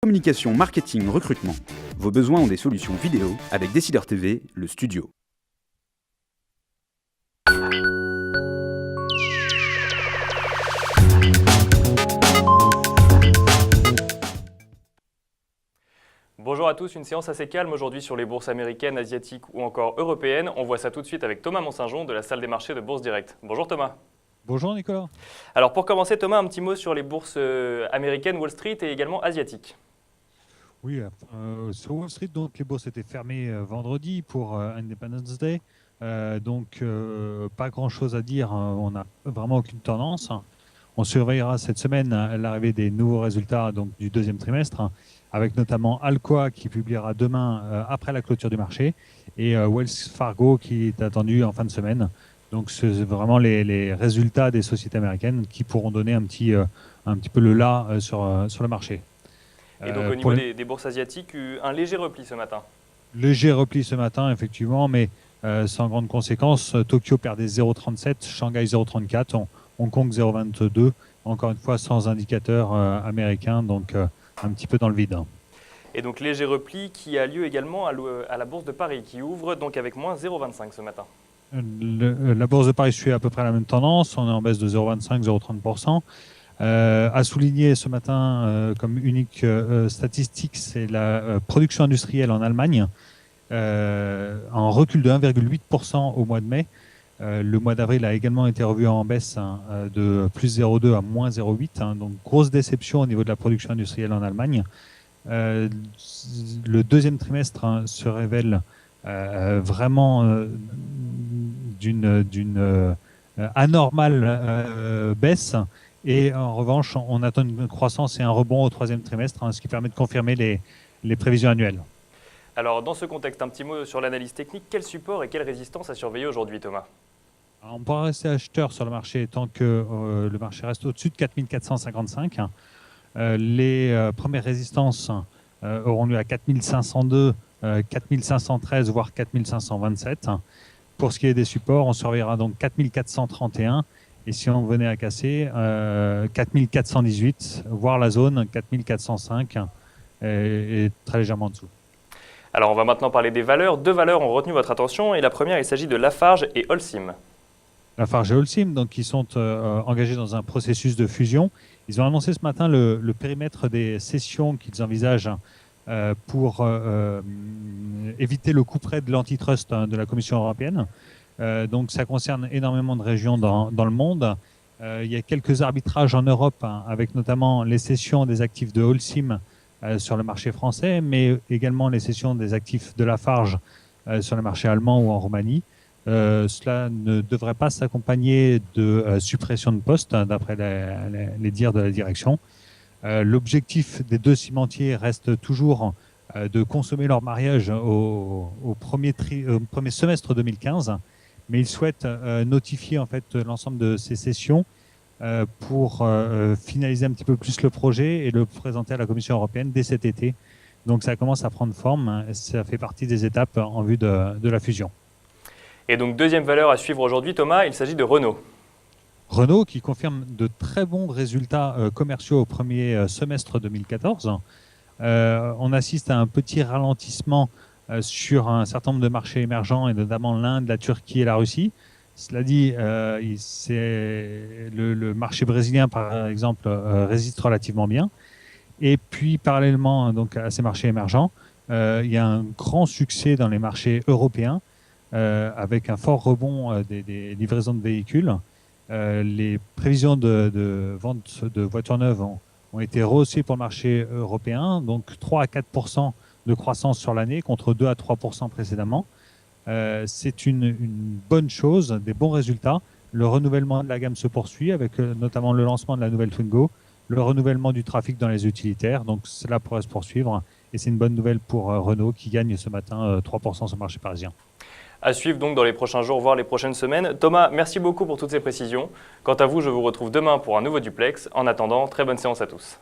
Communication, marketing, recrutement. Vos besoins ont des solutions vidéo avec Décideur TV, le studio. Bonjour à tous, une séance assez calme aujourd'hui sur les bourses américaines, asiatiques ou encore européennes. On voit ça tout de suite avec Thomas Monsaingeon de la salle des marchés de Bourse Direct. Bonjour Thomas. Bonjour Nicolas. Alors pour commencer Thomas, un petit mot sur les bourses américaines, Wall Street et également asiatiques. Oui, sur Wall Street, donc, les bourses étaient fermées vendredi pour Independence Day. Pas grand-chose à dire, on n'a vraiment aucune tendance. On surveillera cette semaine l'arrivée des nouveaux résultats donc, du deuxième trimestre, avec notamment Alcoa qui publiera demain après la clôture du marché et Wells Fargo qui est attendu en fin de semaine. Donc c'est vraiment les résultats des sociétés américaines qui pourront donner un petit peu le là sur le marché. Et donc au niveau des bourses asiatiques, un léger repli ce matin. Léger repli ce matin, effectivement, mais sans grande conséquence. Tokyo perdait 0,37, Shanghai 0,34, Hong Kong 0,22, encore une fois sans indicateur américain, donc un petit peu dans le vide. Et donc léger repli qui a lieu également à la Bourse de Paris, qui ouvre donc avec moins 0,25 ce matin. La Bourse de Paris suit à peu près la même tendance, on est en baisse de 0,25-0,30%. À souligner ce matin comme unique statistique, c'est la production industrielle en Allemagne, en recul de 1,8% au mois de mai. Le mois d'avril a également été revu en baisse de plus 0,2 à moins 0,8. Donc grosse déception au niveau de la production industrielle en Allemagne. Le deuxième trimestre se révèle vraiment d'une anormale baisse. Et en revanche, on attend une croissance et un rebond au troisième trimestre, ce qui permet de confirmer les prévisions annuelles. Alors dans ce contexte, un petit mot sur l'analyse technique. Quel support et quelle résistance à surveiller aujourd'hui, Thomas ? Alors, on pourra rester acheteur sur le marché tant que le marché reste au-dessus de 4455. Les premières résistances auront lieu à 4502, 4513, voire 4527. Pour ce qui est des supports, on surveillera donc 4431. Et si on venait à casser, 4418, voire la zone 4405, et très légèrement en dessous. Alors on va maintenant parler des valeurs. Deux valeurs ont retenu votre attention et la première, il s'agit de Lafarge et Holcim. Lafarge et Holcim, donc, qui sont engagés dans un processus de fusion. Ils ont annoncé ce matin le périmètre des cessions qu'ils envisagent pour éviter le couperet de l'antitrust de la Commission européenne. Donc ça concerne énormément de régions dans le monde. Il y a quelques arbitrages en Europe, avec notamment les cessions des actifs de Holcim sur le marché français, mais également les cessions des actifs de Lafarge sur le marché allemand ou en Roumanie. Cela ne devrait pas s'accompagner de suppression de postes, d'après les dires de la direction. L'objectif des deux cimentiers reste toujours de consommer leur mariage au premier semestre 2015. Mais ils souhaitent notifier en fait l'ensemble de ces sessions pour finaliser un petit peu plus le projet et le présenter à la Commission européenne dès cet été. Donc ça commence à prendre forme, ça fait partie des étapes en vue de la fusion. Et donc deuxième valeur à suivre aujourd'hui, Thomas, il s'agit de Renault. Renault qui confirme de très bons résultats commerciaux au premier semestre 2014. On assiste à un petit ralentissement sur un certain nombre de marchés émergents, et notamment l'Inde, la Turquie et la Russie. Cela dit, le marché brésilien, par exemple, résiste relativement bien. Et puis, parallèlement donc, à ces marchés émergents, il y a un grand succès dans les marchés européens, avec un fort rebond des livraisons de véhicules. Les prévisions de vente de voitures neuves ont été rehaussées pour le marché européen, donc 3 à 4% de croissance sur l'année contre 2 à 3% précédemment. C'est une bonne chose, des bons résultats. Le renouvellement de la gamme se poursuit avec notamment le lancement de la nouvelle Twingo, le renouvellement du trafic dans les utilitaires. Donc cela pourrait se poursuivre et c'est une bonne nouvelle pour Renault qui gagne ce matin 3% sur le marché parisien. À suivre donc dans les prochains jours, voire les prochaines semaines. Thomas, merci beaucoup pour toutes ces précisions. Quant à vous, je vous retrouve demain pour un nouveau duplex. En attendant, très bonne séance à tous.